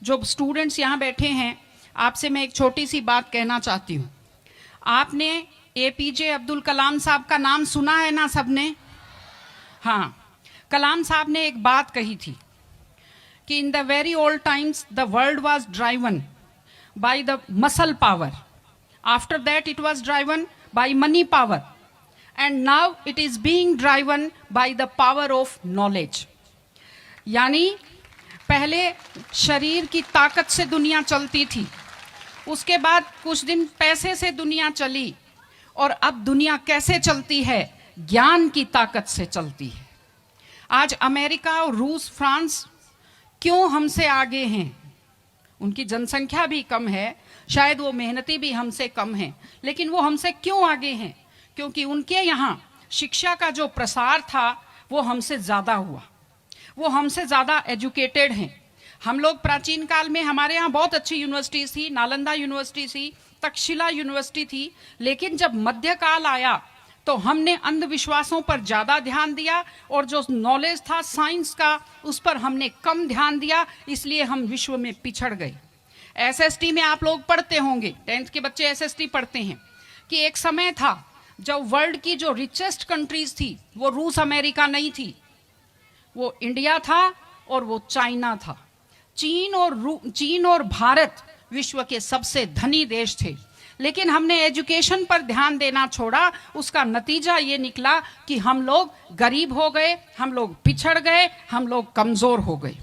जो स्टूडेंट्स यहाँ बैठे हैं, आपसे मैं एक छोटी सी बात कहना चाहती हूँ। आपने एपीजे अब्दुल कलाम साहब का नाम सुना है ना सबने? हाँ, कलाम साहब ने एक बात कही थी कि in the very old times the world was driven by the muscle power, after that it was driven by money power, and now it is being driven by the power of knowledge. यानी पहले शरीर की ताकत से दुनिया चलती थी, उसके बाद कुछ दिन पैसे से दुनिया चली, और अब दुनिया कैसे चलती है? ज्ञान की ताकत से चलती है। आज अमेरिका और रूस, फ्रांस क्यों हमसे आगे हैं? उनकी जनसंख्या भी कम है, शायद वो मेहनती भी हमसे कम हैं, लेकिन वो हमसे क्यों आगे हैं? क्योंकि उनके यहाँ शिक्षा का जो प्रसार था वो हमसे ज़्यादा हुआ, वो हमसे ज़्यादा एजुकेटेड हैं। हम लोग प्राचीन काल में हमारे यहाँ बहुत अच्छी यूनिवर्सिटीज़ थी, नालंदा यूनिवर्सिटी थी, तक्षशिला यूनिवर्सिटी थी, लेकिन जब मध्यकाल आया तो हमने अंधविश्वासों पर ज़्यादा ध्यान दिया, और जो नॉलेज था साइंस का उस पर हमने कम ध्यान दिया, इसलिए हम विश्व में पिछड़ गए। एसएसटी में आप लोग पढ़ते होंगे, 10th के बच्चे एसएसटी पढ़ते हैं, कि एक समय था जब वर्ल्ड की जो रिचेस्ट कंट्रीज थी वो रूस अमेरिका नहीं थी, वो इंडिया था और वो चाइना था। चीन और भारत विश्व के सबसे धनी देश थे, लेकिन हमने एजुकेशन पर ध्यान देना छोड़ा। उसका नतीजा ये निकला कि हम लोग गरीब हो गए, हम लोग पिछड़ गए, हम लोग कमजोर हो गए।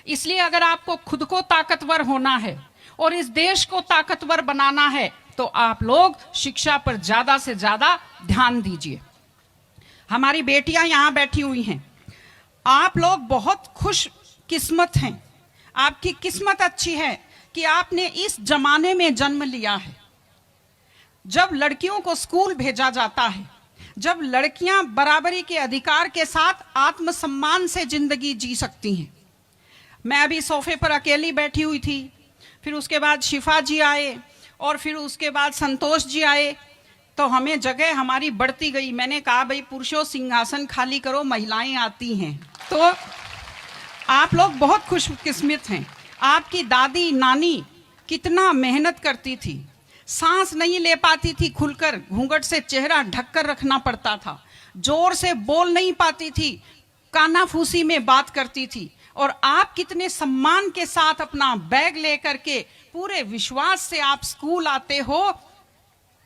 इसलिए अगर आपको खुद को ताकतवर होना है और इस देश को ताकतवर बनाना है तो आप लोग शिक्षा पर ज्यादा से ज्यादा ध्यान दीजिए। हमारी बेटियां यहाँ बैठी हुई हैं, आप लोग बहुत खुश किस्मत हैं, आपकी किस्मत अच्छी है कि आपने इस जमाने में जन्म लिया है जब लड़कियों को स्कूल भेजा जाता है, जब लड़कियां बराबरी के अधिकार के साथ आत्मसम्मान से जिंदगी जी सकती हैं। मैं अभी सोफे पर अकेली बैठी हुई थी, फिर उसके बाद शिफा जी आए और फिर उसके बाद संतोष जी आए, तो हमें जगह हमारी बढ़ती गई। मैंने कहा भाई पुरुषों सिंहासन खाली करो, महिलाएं आती हैं। तो आप लोग बहुत खुशकिस्मत हैं। आपकी दादी नानी कितना मेहनत करती थी, सांस नहीं ले पाती थी खुलकर, घूंघट से चेहरा ढककर रखना पड़ता था, जोर से बोल नहीं पाती थी, कानाफूसी में बात करती थी, और आप कितने सम्मान के साथ अपना बैग लेकर के पूरे विश्वास से आप स्कूल आते हो।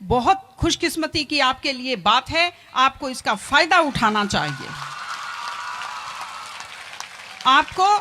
बहुत खुशकिस्मती की आपके लिए बात है, आपको इसका फायदा उठाना चाहिए। आपको